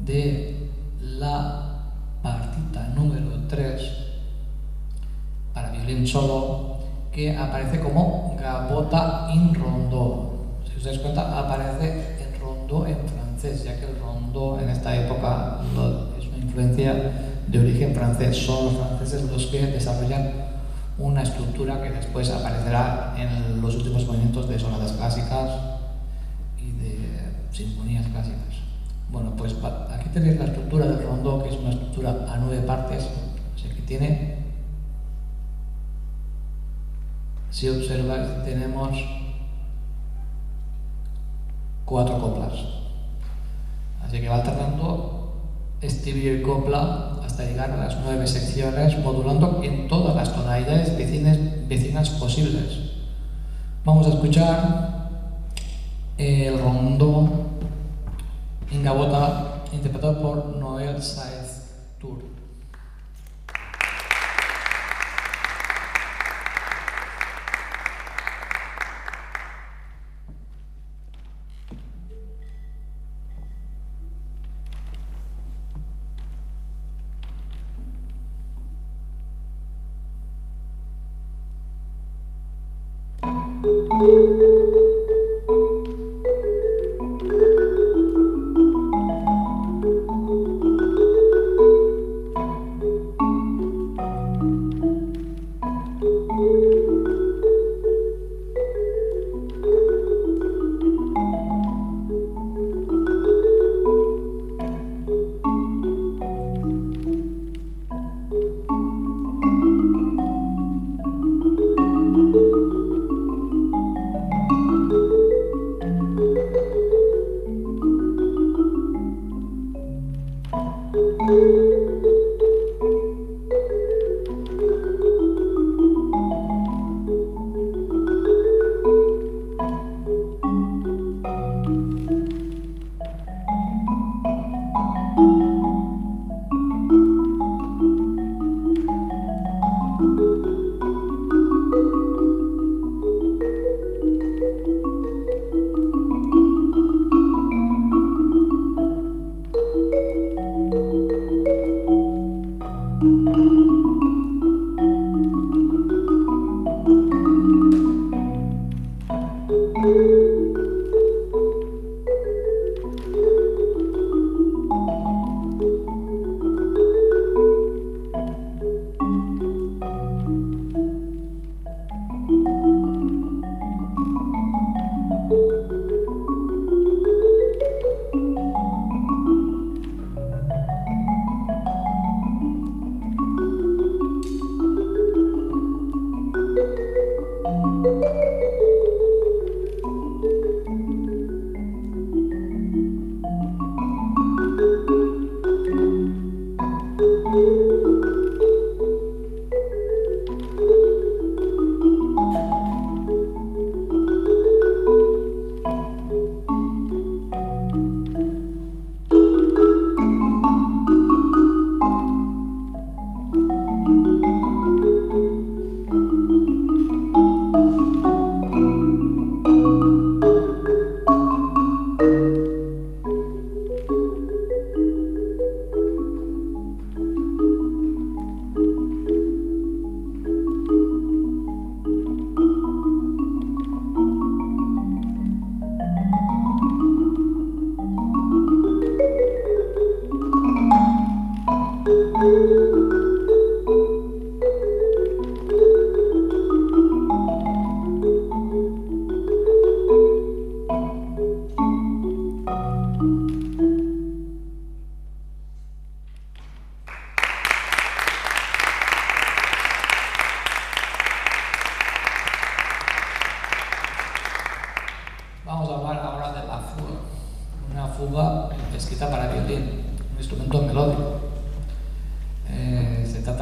de la partita número 3 para violín solo, que aparece como gavota in rondó. Si os dais cuenta, aparece el rondó en francés, ya que el rondó en esta época es una influencia de origen francés. Son los franceses los que desarrollan una estructura que después aparecerá en los últimos movimientos de sonatas clásicas y de sinfonías clásicas. Bueno, pues aquí tenéis la estructura del rondó, que es una estructura a 9 partes, o sea que tiene, si observáis, tenemos 4 coplas, así que va alternando estribillo y copla hasta llegar a las 9 secciones, modulando en todas las tonalidades vecinas posibles. Vamos a escuchar el rondó en gavota interpretado por Noel Sáez Tour.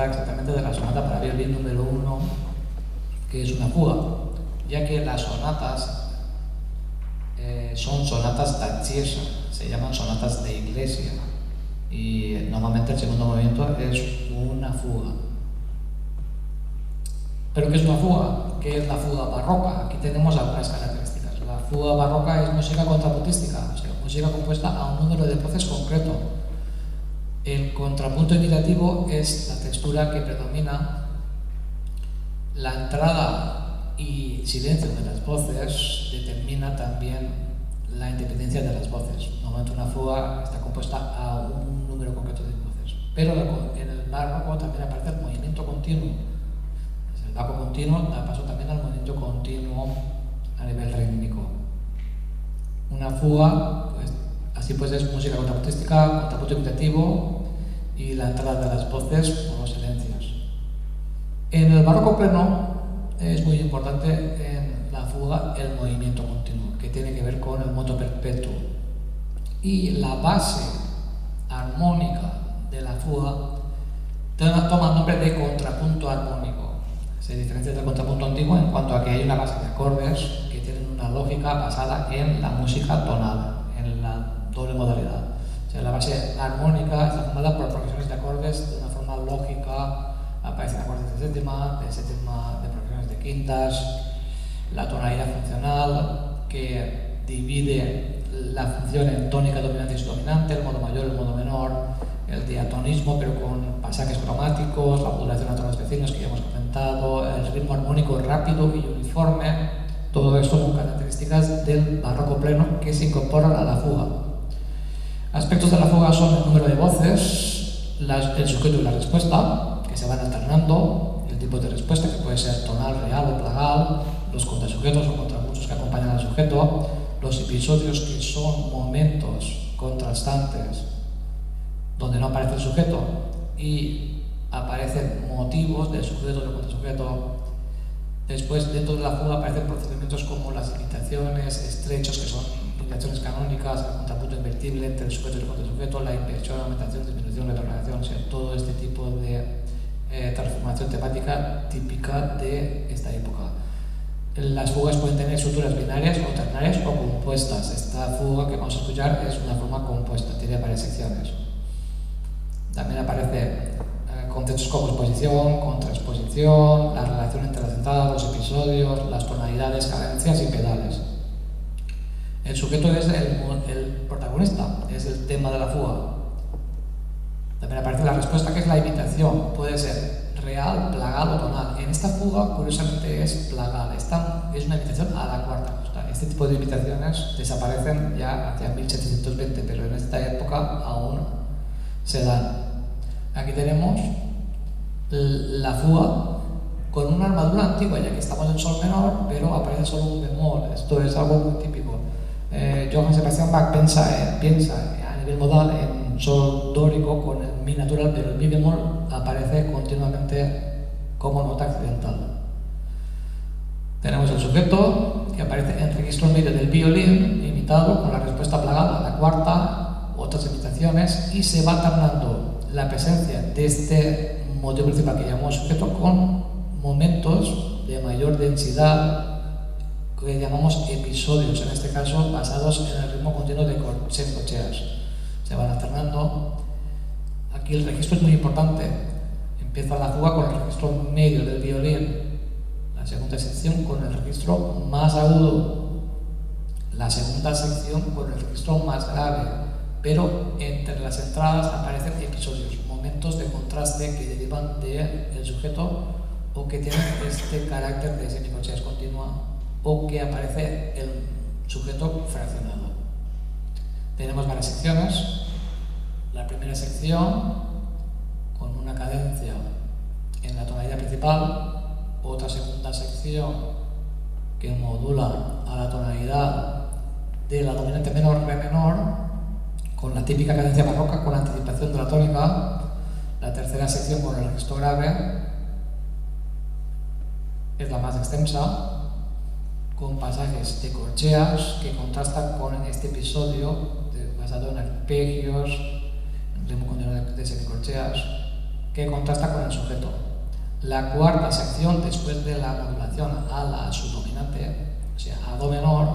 trata exactamente de la sonata para violín número 1, que es una fuga, ya que las sonatas son sonatas da chiesa, se llaman sonatas de iglesia, y normalmente el segundo movimiento es una fuga. ¿Pero qué es una fuga? ¿Qué es la fuga barroca? Aquí tenemos algunas características. La fuga barroca es música contrapuntística, o sea, música compuesta a un número de voces concreto. El contrapunto imitativo es la textura que predomina. La entrada y silencio de las voces determina también la independencia de las voces. Normalmente una fuga está compuesta a un número concreto de voces. Pero en el barroco también aparece el movimiento continuo. El barroco continuo da paso también al movimiento continuo a nivel rítmico. Una fuga, pues, así pues es música contrapuntística, contrapunto imitativo y la entrada de las voces por los silencios. En el barroco pleno es muy importante en la fuga el movimiento continuo, que tiene que ver con el moto perpetuo. Y la base armónica de la fuga toma el nombre de contrapunto armónico. Se diferencia del contrapunto antiguo en cuanto a que hay una base de acordes que tienen una lógica basada en la música tonal, en la doble modalidad. O sea, la base armónica está formada por progresiones de acordes de una forma lógica. Aparecen acordes de séptima, de progresiones de quintas, la tonalidad funcional que divide la función en tónica dominante y subdominante, el modo mayor, el modo menor, el diatonismo pero con pasajes cromáticos, la modulación a tonos vecinos que ya hemos comentado, el ritmo armónico rápido y uniforme. Todo esto son características del barroco pleno que se incorporan a la fuga. Aspectos de la fuga son el número de voces, el sujeto y la respuesta, que se van alternando, el tipo de respuesta que puede ser tonal, real o plagal, los contrasujetos o contrapuntos que acompañan al sujeto, los episodios que son momentos contrastantes donde no aparece el sujeto y aparecen motivos del sujeto o del contrasujeto. Después, dentro de la fuga aparecen procedimientos como las imitaciones, estrechos, que son imitaciones canónicas, el contrapunto invertible entre el sujeto y el contrasujeto, la inversión, aumentación, disminución, retrogradación, o sea, todo este tipo de transformación temática típica de esta época. Las fugas pueden tener estructuras binarias o ternarias o compuestas. Esta fuga que vamos a escuchar es una forma compuesta, tiene varias secciones. También aparecen conceptos como exposición, contraexposición, la relación entre las entradas, los episodios, las tonalidades, cadencias y pedales. El sujeto es el protagonista, es el tema de la fuga. También aparece la respuesta, que es la imitación. Puede ser real, plagal o tonal. En esta fuga, curiosamente, es plagal. Esta es una imitación a la cuarta costa. Este tipo de imitaciones desaparecen ya hacia 1720, pero en esta época aún se dan. Aquí tenemos la fuga con una armadura antigua, ya que estamos en sol menor, pero aparece solo un bemol. Esto es algo muy típico. Johann Sebastian Bach piensa a nivel modal en sol dórico con el mi natural, pero el mi bemol aparece continuamente como nota accidental. Tenemos el sujeto que aparece en registro medio del violín, imitado con la respuesta plagada a la cuarta, otras imitaciones, y se va alternando la presencia de este motivo principal que llamamos sujeto con momentos de mayor densidad que llamamos episodios, en este caso basados en el ritmo continuo de semicorcheas. Se van alternando. Aquí el registro es muy importante. Empieza la fuga con el registro medio del violín, la segunda sección con el registro más agudo, la segunda sección con el registro más grave, pero entre las entradas aparecen episodios, momentos de contraste que derivan del sujeto o que tienen este carácter de semicorcheas continua, o que aparece el sujeto fraccionado. Tenemos varias secciones. La primera sección con una cadencia en la tonalidad principal, otra segunda sección que modula a la tonalidad de la dominante menor, re menor, con la típica cadencia barroca con anticipación de la tónica. La tercera sección con el registro grave es la más extensa, con pasajes de corcheas que contrastan con este episodio basado en arpegios, en ritmo continuo de semicorcheas. que contrasta con el sujeto. La cuarta sección, después de la modulación a la subdominante, o sea, a do menor,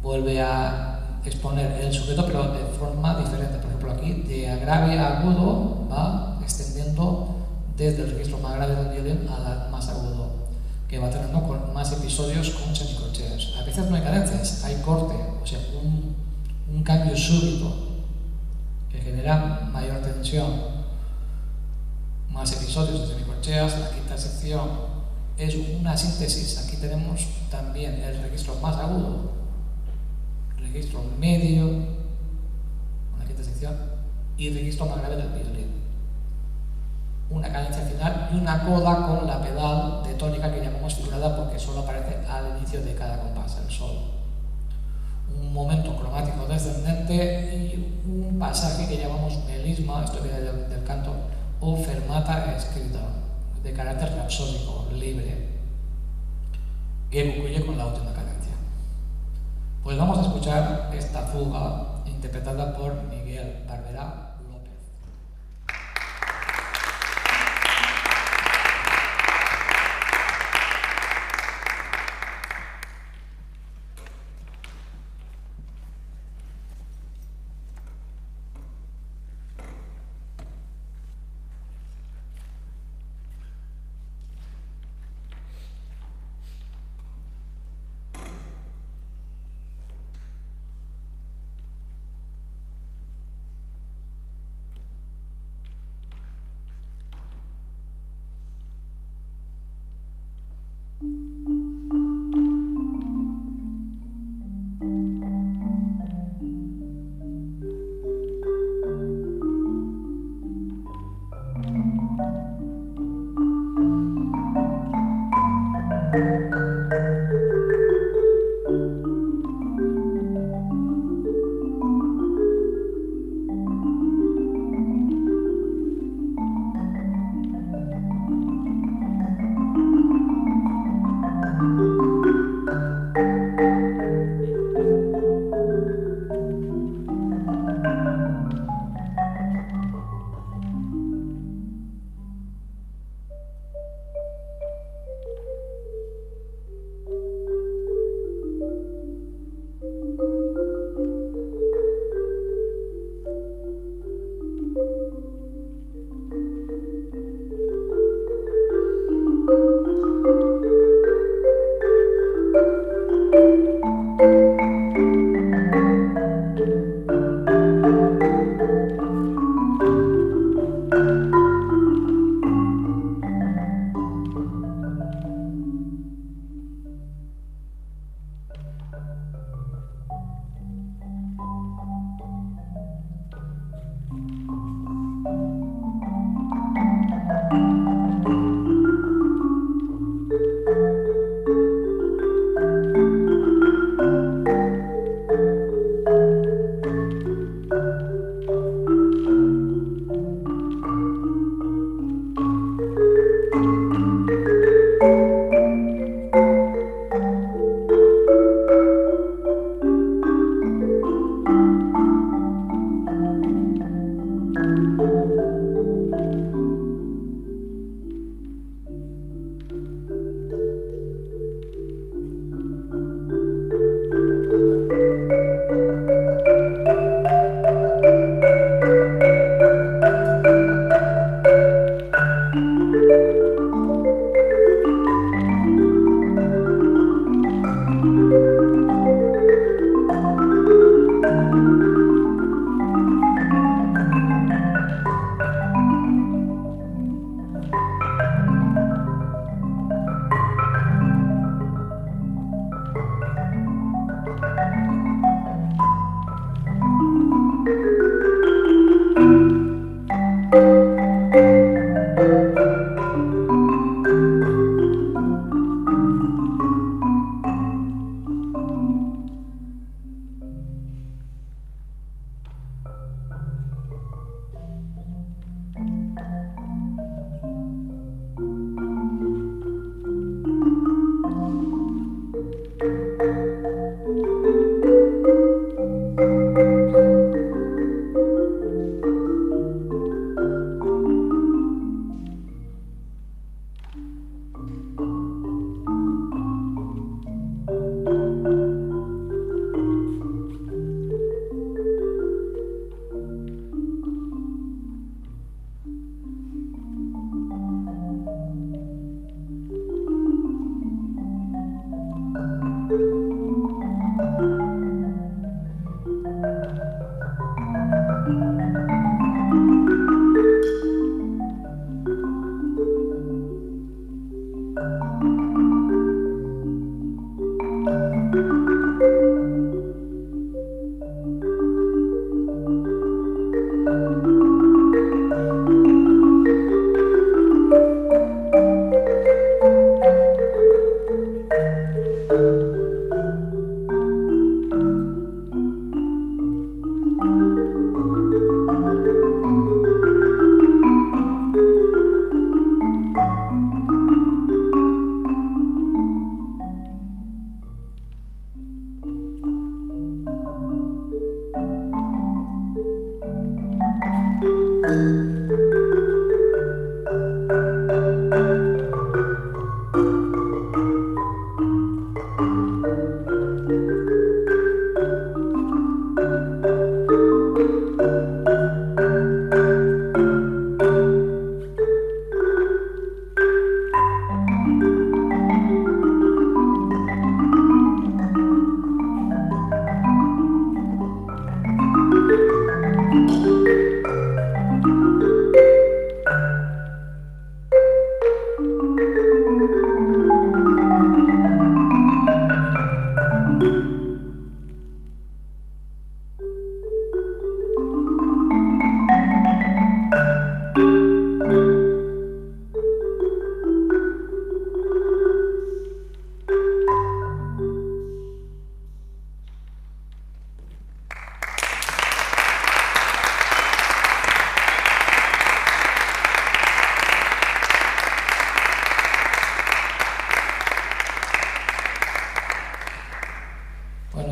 vuelve a exponer el sujeto, pero de forma diferente. Por ejemplo, aquí, de grave a agudo, va extendiendo desde el registro más grave del violín al más agudo, que va teniendo con más episodios con semicorcheas. A veces no hay cadencias, hay corte, o sea, un cambio súbito que genera mayor tensión, más episodios de semicorcheas. La quinta sección es una síntesis. Aquí tenemos también el registro más agudo, registro medio, una quinta sección, y registro más grave del violín. Una cadencia final y una coda con la pedal de tónica que llamamos figurada porque solo aparece al inicio de cada compás, el sol. Un momento cromático descendente y un pasaje que llamamos melisma, esto viene del canto, o fermata escrita, de carácter rapsódico, libre, que concluye con la última cadencia. Pues vamos a escuchar esta fuga interpretada por Miguel Barberá.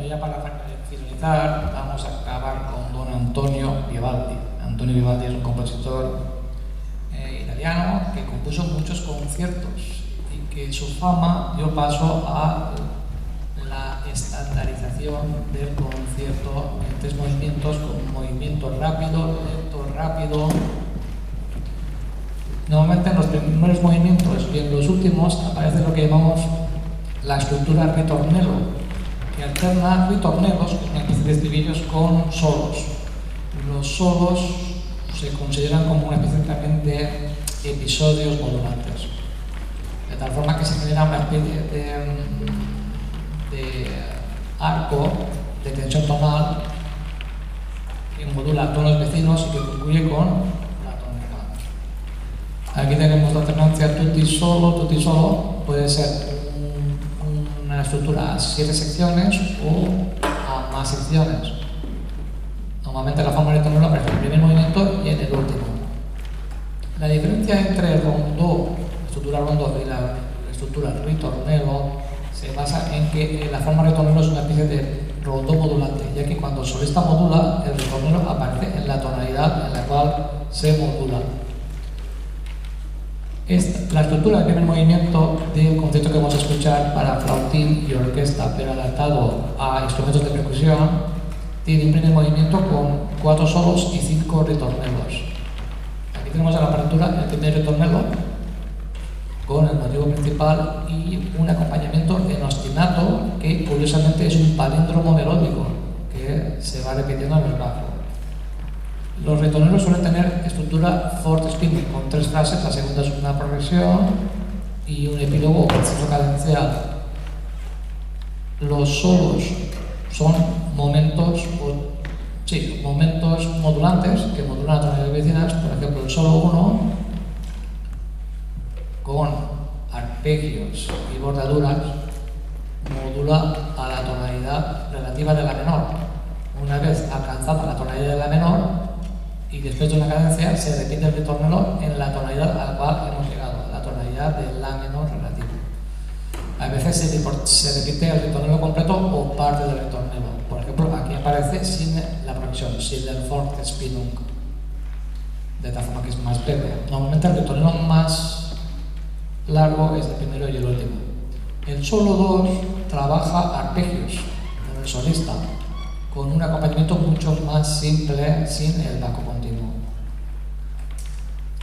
Ya para finalizar, vamos a acabar con don Antonio Vivaldi. Antonio Vivaldi es un compositor italiano que compuso muchos conciertos y que su fama dio paso a la estandarización del concierto en 3 movimientos, con movimiento rápido, lento, rápido. Normalmente en los primeros movimientos y en los últimos aparece lo que llamamos la estructura ritornello, que alterna ritornelos, que es una especie de estribillos, con solos. Los solos se consideran como una especie también de episodios modulantes, de tal forma que se genera una especie de arco de tensión tonal que modula tonos vecinos y que concluye con la tonalidad. Aquí tenemos la alternancia tutti solo, puede ser una estructura a 7 secciones o a más secciones. Normalmente la forma ritornello aparece en el primer movimiento y en el último. La diferencia entre el rondó, la estructura rondó y la estructura ritornello se basa en que la forma ritornello es una especie de rondó modulante, ya que cuando el solista modula, el ritornello aparece en la tonalidad en la cual se modula. La estructura del primer movimiento del concierto que vamos a escuchar para flautín y orquesta, pero adaptado a instrumentos de percusión, tiene un primer movimiento con 4 solos y 5 ritornelos. Aquí tenemos en la partitura el primer ritornelo con el motivo principal y un acompañamiento en ostinato que curiosamente es un palíndromo melódico que se va repitiendo en el bajo. Los ritornelos suelen tener estructura forte spinning con 3 frases, la segunda es una progresión y un epílogo o proceso cadencial. Los solos son momentos modulantes que modulan a tonalidades vecinas. Por ejemplo, el solo 1 con arpegios y bordaduras modula a la tonalidad relativa de la menor. Una vez alcanzada la tonalidad de la menor y después de una cadencia se repite el ritornelo en la tonalidad a la cual hemos llegado, la tonalidad de la menor relativa. A veces se repite el ritornelo completo o parte del ritornelo. Por ejemplo, aquí aparece sin la progresión, sin el Fortespinung, de tal forma que es más breve. Normalmente el ritornelo más largo es el primero y el último. El solo 2 trabaja arpegios en el solista, con un acompañamiento mucho más simple sin el bajo continuo.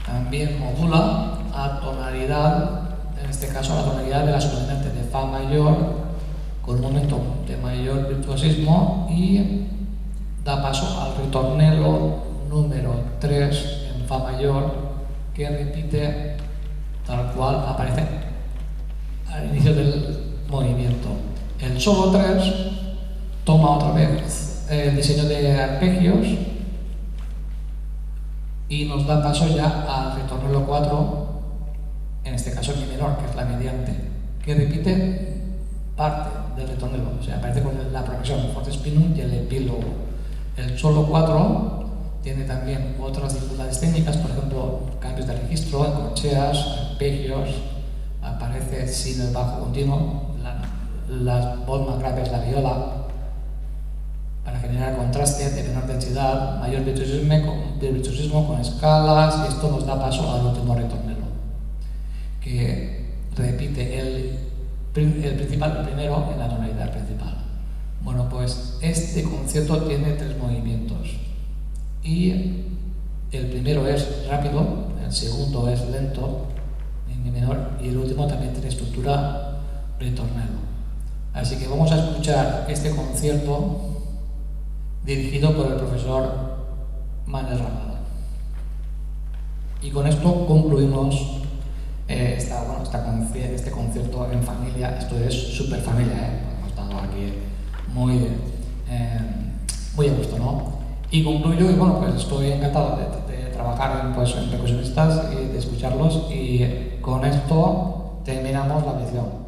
También modula a tonalidad, en este caso a la tonalidad de la subdominante de Fa mayor, con un momento de mayor virtuosismo, y da paso al ritornelo número 3 en Fa mayor, que repite tal cual aparece al inicio del movimiento. El solo 3 toma otra vez el diseño de arpegios y nos da paso ya al ritornello 4, en este caso mi menor, que es la mediante, que repite parte del ritornello, o sea, aparece con la progresión forte spinum y el epílogo. El solo 4 tiene también otras dificultades técnicas, por ejemplo, cambios de registro, en corcheas, arpegios, aparece sin el bajo continuo, las voz más graves, la viola, para generar contraste de menor densidad, mayor virtuosismo con escalas, y esto nos da paso al último ritornello, que repite el primero en la tonalidad principal. Bueno, pues este concierto tiene 3 movimientos y el primero es rápido, el segundo es lento en mi menor y el último también tiene estructura ritornello. Así que vamos a escuchar este concierto dirigido por el profesor Manuel Ramada. Y con esto concluimos este concierto en familia. Esto es súper familia, hemos estado aquí muy a gusto, ¿no? Y concluyo, y bueno, pues estoy encantado de trabajar en percusionistas y de escucharlos, y con esto terminamos la lección.